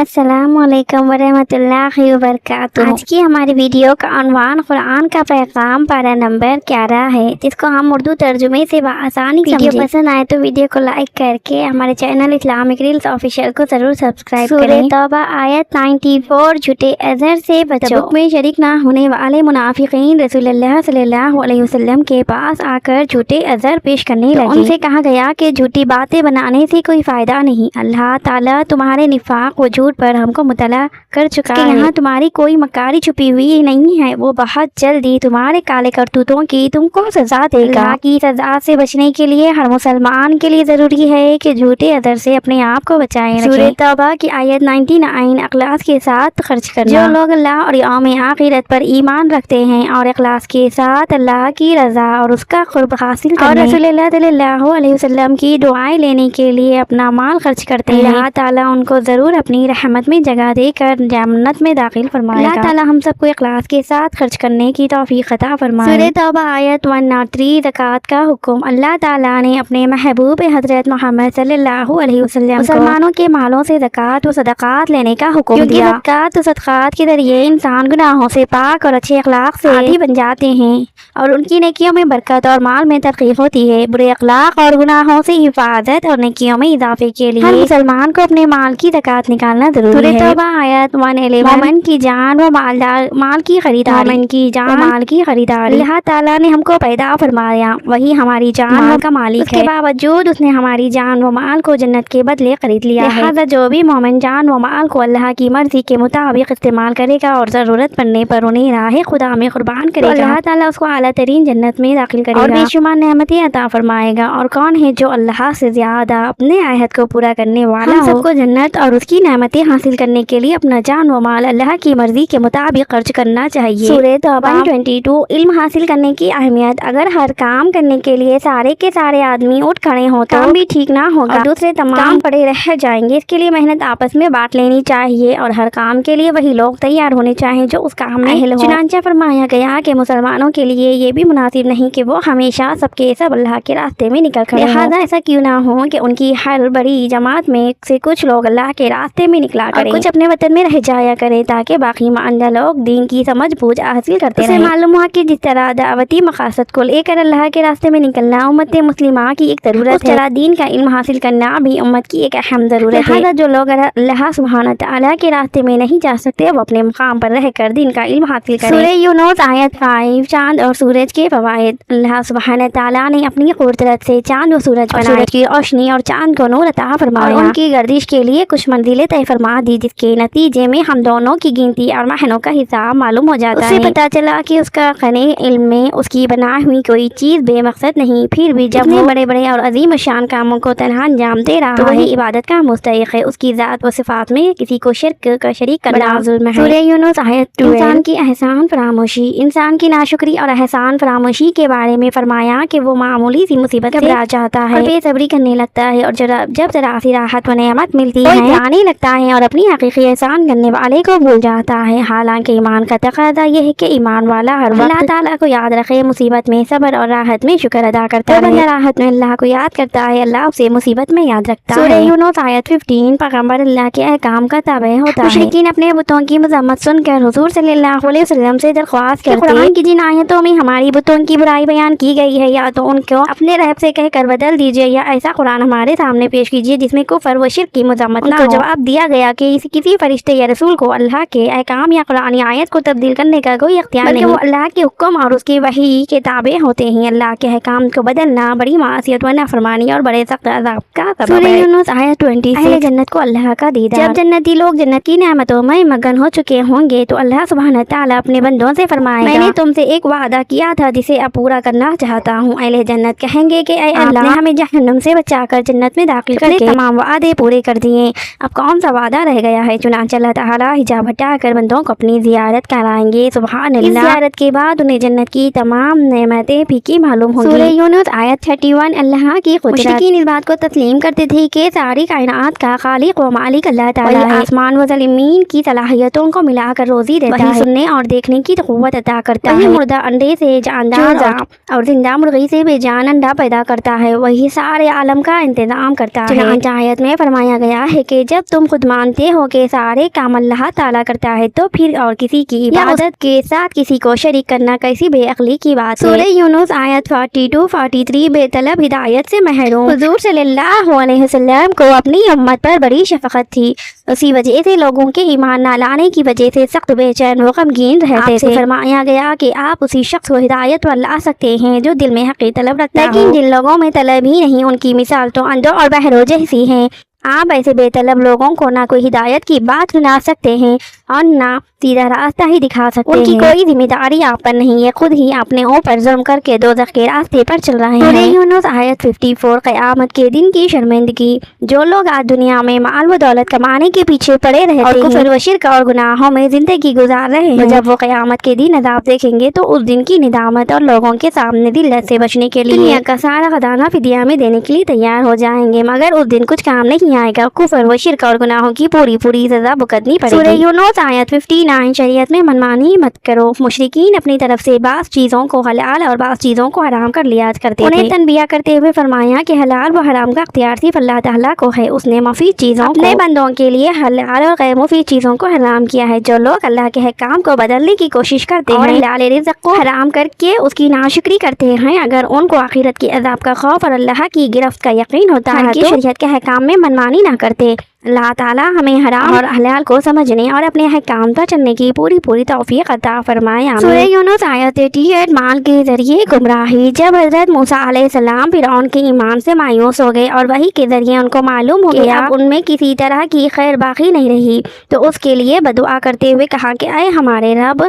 अस्सलाम वालेकुम वरहमतुल्लाहि वबरकातुहू। आज की हमारी वीडियो का उन्वान कुरान का पैगाम पारा नंबर 11 है, जिसको हम उर्दू तर्जुमे से आसानी वीडियो पसंद आए तो वीडियो को लाइक करके हमारे चैनल इस्लामिक रील्स ऑफिशियल को जरूर सब्सक्राइब करें। तौबा आयत 94। झूठे अज़र से बचो। तबूक में शरीक ना होने वाले मुनाफिकीन रसूलुल्लाह सल्लल्लाहु अलैहि वसल्लम के पास आकर झूठे अज़र पेश करने लगे। उनसे कहा गया कि झूठी बातें बनाने से कोई फायदा नहीं, अल्लाह ताला तुम्हारे निफाक व झूठ पर हमको मुतला कर चुका है। यहाँ तुम्हारी कोई मकारी छुपी हुई नहीं है, वो बहुत जल्दी तुम्हारे काले करतूतों की तुमको सजा देगा। अल्लाह की सजा से बचने के लिए हर मुसलमान के लिए जरूरी है कि झूठे अज़र से अपने आप को बचाए रखें। सूरह तौबा की आयत 99 इखलास के साथ खर्च करना। जो लोग अल्लाह और यौम आखिरत पर ईमान रखते हैं और इखलास के साथ अल्लाह की रजा और उसका कुर्ब हासिल करने और रसूलुल्लाह सल्लल्लाहु अलैहि वसल्लम की दुआएं लेने के लिए अपना माल खर्च करते हैं, अल्लाह ताला उनको जरूर अपनी रहमत में जगह देकर जन्नत में दाखिल फरमाएगा। अल्लाह ताला हम सबको इखलास के साथ खर्च करने की तौफीक अता फरमाए। सूरह तौबा आयत 103 ज़कात का हुक्म। अल्लाह ताला ने अपने महबूब हजरत मोहम्मद सल्लल्लाहु अलैहि वसल्लम मुसलमानों के मालों से ज़कात व सदक़ात लेने का हुक्म दिया। ज़कात व सदक़ात के जरिए इंसान गुनाहों से पाक और अच्छे अखलाक से आदी बन जाते हैं और उनकी नेकियों में बरकत और माल में तरक्की होती है। बुरे अखलाक और गुनाहों से हिफाजत और नेकियों में इजाफे के लिए हर मुसलमान को अपने माल की ज़कात निकालना जरूरी है। तौबा आयत 111। मोमिन की जान व माल की खरीदारी। मोमिन की जान माल की खरीदारी। अल्लाह ताला ने हमको पैदा फरमाया, वही हमारी जान का मालिक है। उसके बावजूद उसने हमारी जान व माल को जन्नत के बदले खरीद लिया है। लिहाजा जो भी मोमिन जान व माल को अल्लाह की मर्जी के मुताबिक इस्तेमाल करेगा और जरूरत पड़ने पर उन्हें राह खुदा में कुर्बान करेगा, अल्लाह ताला उसको आला तरीन जन्नत में दाखिल करेगा और बेशुमार नेमतें अता फरमाएगा। और कौन है जो अल्लाह से ज्यादा अपने आहद को पूरा करने वाला हो। सबको जन्नत और उसकी नेमतें हासिल करने के लिए अपना जान व माल अल्लाह की मर्जी के मुताबिक खर्च करना चाहिए। सूरह तौबा 22। इल्म हासिल करने की अहमियत। अगर हर काम करने के लिए सारे के सारे आदमी उठ खड़े हो तो काम भी ठीक ना होगा और दूसरे तमाम पड़े रह जाएंगे। इसके लिए मेहनत आपस में बांट लेनी चाहिए और हर काम के लिए वही लोग तैयार होने चाहिए जो उस काम में अहल हो। चुनांचे फरमाया गया कि मुसलमानों के लिए ये भी मुनासिब नहीं कि वो हमेशा सबके सब अल्लाह के रास्ते में निकल खड़े। लिहाजा ऐसा क्यों ना हो कि उनकी हर बड़ी जमात में से कुछ लोग अल्लाह के रास्ते में निकला करें और कुछ अपने वतन में रह जाया करे, ताकि बाकी मानदा लोग दीन की समझ बूझ हासिल करते रहें। मालूम हुआ कि जिस तरह दावती मकासद को लेकर अल्लाह के रास्ते में निकलना उम्मत मुस्लिमा की एक जरूरत है, दीन का इल्म हासिल करना भी उम्मत की एक अहम जरूरत है। जो लोग अल्लाह सुब्हानहू तआला के रास्ते में नहीं जा सकते वो अपने मुकाम पर रहकर दीन का इल्म हासिल करें। सूरह यूनुस आयत 5। चांद और सूरज के फवाइद। अल्लाह सुब्हानहू तआला ने अपनी कुदरत से चांद व सूरज बनाए, सूरज की रोशनी और चांद को नूर अता फरमाया और उनकी गर्दिश के लिए कुछ मंजिलें तय फरमा दी, जिसके नतीजे में हम दोनों की गिनती और महीनों का हिसाब मालूम हो जाता है। पता चला कि उसका खने इल्म में उसकी बनाई हुई कोई चीज बेमकसद नहीं। फिर भी जब वो बड़े बड़े और अजीम शान कामों को तन्हा अंजाम दे रहा तो वही इबादत का मुस्तहिक है। उसकी ज़ात व सिफात में किसी को शिर्क का शरीक करना जुल्म है। सूरह यूनुस आयत 2। इंसान की एहसान फरामोशी। इंसान की नाशुक्री और एहसान फरामोशी के बारे में फरमाया कि वो मामूली सी मुसीबत से घबरा जाता है, बेसब्री करने लगता है और जब जरा सी राहत व नेमत मिलती है जाने लगता है और अपनी हकीकी एहसान करने वाले को भूल जाता है। हालांकि ईमान का तकाजा यह है कि ईमान वाला हर वक्त अल्लाह ताला को याद रखे, मुसीबत में सब्र और राहत में शुक्र अदा करता है। राहत में अल्लाह को याद करता है, अल्लाह उसे मुसीबत में याद रखता है। सूरह यूनुस आयत 15। पैगंबर अल्लाह के अहकाम का ताबे होता है। मुशरिकीन अपने बुतों की मज़म्मत सुनकर हुजूर सल्लल्लाहु अलैहि वसल्लम से दरख्वास्त करते हैं कि जिन आयतों में हमारी बुतों की बुराई बयान की गई है या तो उनको अपने रहब से कहकर बदल दीजिए या ऐसा कुरान हमारे सामने पेश कीजिए जिसमें कुफर व शिर्क की मज़म्मत ना हो। जवाब दिया गया कि किसी फरिश्ते या रसूल को अल्लाह के अहकाम या कुरानी आयत को तब्दील करने का कोई इख्तियार नहीं, वो अल्लाह के हुक्म और उसकी वही के ताबे होते हैं। अल्लाह के अहकाम को बदलना बड़ी मासियत व नाफरमानी और बड़े सख्त अज़ाब का सबब है। यूनुस आयत 20। अहले जन्नत को अल्लाह का दीदार। जब जन्नती लोग जन्नत की नेमतों में मगन हो चुके होंगे तो अल्लाह सुब्हानहू तआला अपने बंदों से फरमाएगा, मैंने तुमसे एक वादा किया था जिसे अब पूरा करना चाहता हूँ। अहले जन्नत कहेंगे कि ऐ अल्लाह, आपने हमें जहन्नम से बचाकर जन्नत में दाखिल करके तमाम वादे पूरे कर दिए, अब कौन सा वादा रह गया है। चुनांचे अल्लाह ताला हिजाब हटाकर बंदों को अपनी जियारत कराएंगे। सुभान अल्लाह। जियारत के बाद उन्हें जन्नत की तमाम नेमतें फीकी मालूम होंगी। सूरह यूनुस आयत 31। अल्लाह की कुदरत। मुशरिकीन इस बात को तस्लीम करते थे कि सारी कायनात का खालिक व मालिक अल्लाह ताला है। आसमान व ज़मीन की सलाहियतों को मिलाकर रोजी देता है, सुनने और देखने की क़ुव्वत अता करता है। मुर्दा अंडे से जानदार और जिंदा मुर्गी से बेजान अंडा पैदा करता है, वही सारे आलम का इंतजाम करता है। आयत में फरमाया गया है कि जब तुम खुद مانتے ہو کہ سارے کام اللہ تعالیٰ کرتا ہے تو پھر اور کسی کی عبادت کے ساتھ کسی کو شریک کرنا کیسی بے عقلی کی بات ہے۔ سورہ یونس آیت 42-43 بے طلب ہدایت سے محروم حضور صلی اللہ علیہ وسلم کو اپنی امت پر بڑی شفقت تھی، اسی وجہ سے لوگوں کے ایمان نہ لانے کی وجہ سے سخت بے چین و غمگین رہتے تھے۔ فرمایا گیا کہ آپ اسی شخص کو ہدایت پر لا سکتے ہیں جو دل میں حقیقی طلب رکھتا ہے، لیکن جن لوگوں میں طلب ہی نہیں ان کی مثال تو اندھوں اور بہروں جیسی ہے۔ آپ ایسے بے طلب لوگوں کو نہ کوئی ہدایت کی بات سنا سکتے ہیں اور نہ سیدھا راستہ ہی دکھا سکتے ہیں۔ ان کی کوئی ذمہ داری آپ پر نہیں ہے، خود ہی اپنے اوپر ظلم کر کے دوزخ کے راستے پر چل رہے ہیں۔ سورہ یونس آیت 54 قیامت کے دن کی شرمندگی۔ جو لوگ آج دنیا میں مال و دولت کمانے کے پیچھے پڑے رہتے اور کفر و شرک اور گناہوں میں زندگی گزار رہے ہیں، جب وہ قیامت کے دن عذاب دیکھیں گے تو اس دن کی ندامت اور لوگوں کے سامنے ذلت سے بچنے کے لیے دنیا کا سارا خزانہ فدیہ میں دینے کے لیے تیار ہو جائیں گے، مگر اس دن کچھ کام نہیں آئے گا۔ کفر و شرک اور گناہوں کی پوری سزا بھگتنی پڑے گی۔ سورہ یونس آیت 59 شریعت میں منمانی مت کرو۔ مشرکین اپنی طرف سے بعض چیزوں کو حلال اور بعض چیزوں کو حرام کر لیا کرتے تھے۔ انہیں تنبیہ کرتے ہوئے فرمایا کہ حلال و حرام کا اختیار صرف اللہ تعالیٰ کو ہے، اس نے مفید چیزوں کو اپنے بندوں کے لیے حلال اور غیر مفید چیزوں کو حرام کیا ہے۔ جو لوگ اللہ کے احکام کو بدلنے کی کوشش کرتے ہیں اور حلال رزق کو حرام کر کے اس کی ناشکری کرتے ہیں، اگر ان کو آخرت کے عذاب کا خوف اور اللہ کی گرفت کا یقین ہوتا ہے تو شریعت کے احکام میں منمانی نہ کرتے۔ اللہ تعالیٰ ہمیں حرام اور حلال کو سمجھنے اور اپنے احکام پر چلنے کی پوری توفیق عطا فرمائے، آمین۔ سورہ یونس آیت 38 مال کے ذریعے گمراہی۔ جب حضرت موسیٰ علیہ السلام فرعون کے ایمان سے مایوس ہو گئے اور وحی کے ذریعے ان کو معلوم ہو گیا اب ان میں کسی طرح کی خیر باقی نہیں رہی، تو اس کے لیے بدعا کرتے ہوئے کہا کہ اے ہمارے رب،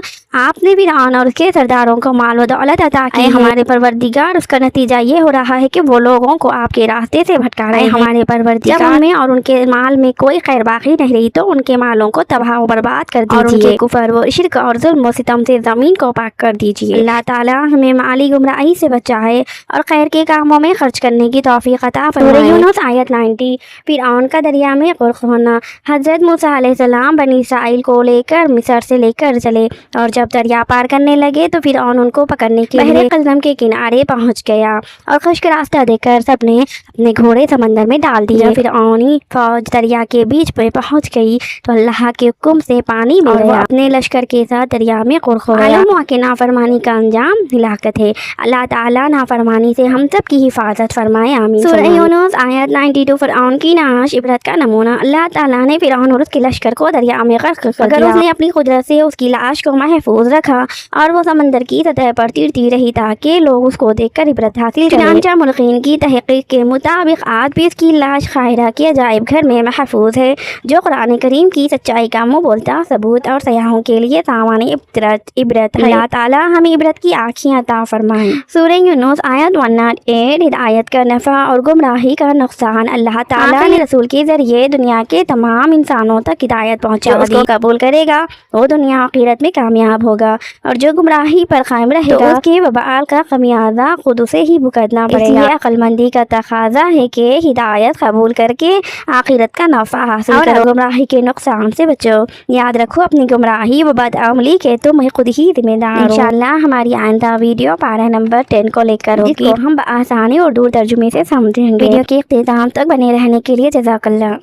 آپ نے فرعون اور اس کے سرداروں کو مال و دولت عطا کی ہے، ہمارے پروردگار اس کا نتیجہ یہ ہو رہا ہے کہ وہ لوگوں کو آپ کے راستے سے بھٹکا رہے ہیں۔ ہمارے پروردگار جب ان میں اور ان کے مال میں کوئی خیر باقی نہیں رہی تو ان کے مالوں کو تباہ و برباد کر دیجیے اور ان کے کفر و شرک اور ظلم و ستم سے زمین کو پاک کر دیجیے۔ اللہ تعالیٰ ہمیں مالی گمراہی سے بچائے اور خیر کے کاموں میں خرچ کرنے کی توفیق عطا فرمائے۔ سورہ یونس آیت 90 فرعون کا دریا میں غرق ہونا۔ حضرت موسیٰ علیہ السلام بنی اسرائیل کو لے کر مصر سے لے کر چلے اور جب دریا پار کرنے لگے تو فرعون ان کو پکڑنے کے لیے بحر قلزم کے کنارے پہنچ گیا اور خشک راستہ دے کر سب نے اپنے گھوڑے سمندر میں ڈال دیے۔ فرعونی فوج دریا کے بیچ پہ پہنچ گئی تو اللہ کے حکم سے پانی مل گیا، اپنے لشکر کے ساتھ دریا میں غرق ہو گیا۔ معلوم ہوا کہ نافرمانی کا انجام ہلاکت ہے۔ اللہ تعالیٰ نافرمانی سے ہم سب کی حفاظت فرمائے، آمین۔ سورہ یونس آیت 92 فرعون کی نعش عبرت کا نمونہ۔ اللہ تعالیٰ نے فرعون اور اس کے لشکر کو دریا میں غرق کر دیا، مگر اس نے اپنی قدرت سے اس کی لاش کو محفوظ رکھا اور وہ سمندر کی سطح پر تیرتی رہی تاکہ لوگ اس کو دیکھ کر عبرت حاصل کریں۔ چنانچہ ملقین کی تحقیق کے مطابق آج بھی اس کی لاش قاہرہ کے عجائب گھر میں محفوظ ہے، جو قرآن کریم کی سچائی کا منہ بولتا ثبوت اور سیاحوں کے لیے سامان عبرت ہے۔ اللہ تعالیٰ ہمیں عبرت کی آنکھیں عطا فرمائیں۔ سورہ یونس آیت 108 ہدایت کا نفع اور گمراہی کا نقصان۔ اللہ تعالیٰ نے رسول کے ذریعے دنیا کے تمام انسانوں تک ہدایت پہنچا، اس کو قبول کرے گا وہ دنیا آخرت میں کامیاب ہوگا اور جو گمراہی پر قائم رہے گا اس کے وبال کا خمیازہ خود اسے ہی بھگتنا پڑے گا۔ اس لیے عقل مندی کا تقاضا ہے کہ ہدایت قبول کر کے آخرت کا نفع حاصل کرو، گمراہی کے نقصان سے بچو۔ یاد رکھو اپنی گمراہی و بدعملی کے تم خود ہی ذمہ دار ہو۔ انشاءاللہ ہماری آئندہ ویڈیو پارہ نمبر 10 کو لے کر ہوگی، ہم بآسانی اردو ترجمے سے سمجھیں گے۔ ویڈیو کے اختتام تک بنے رہنے کے لیے جزاک اللہ۔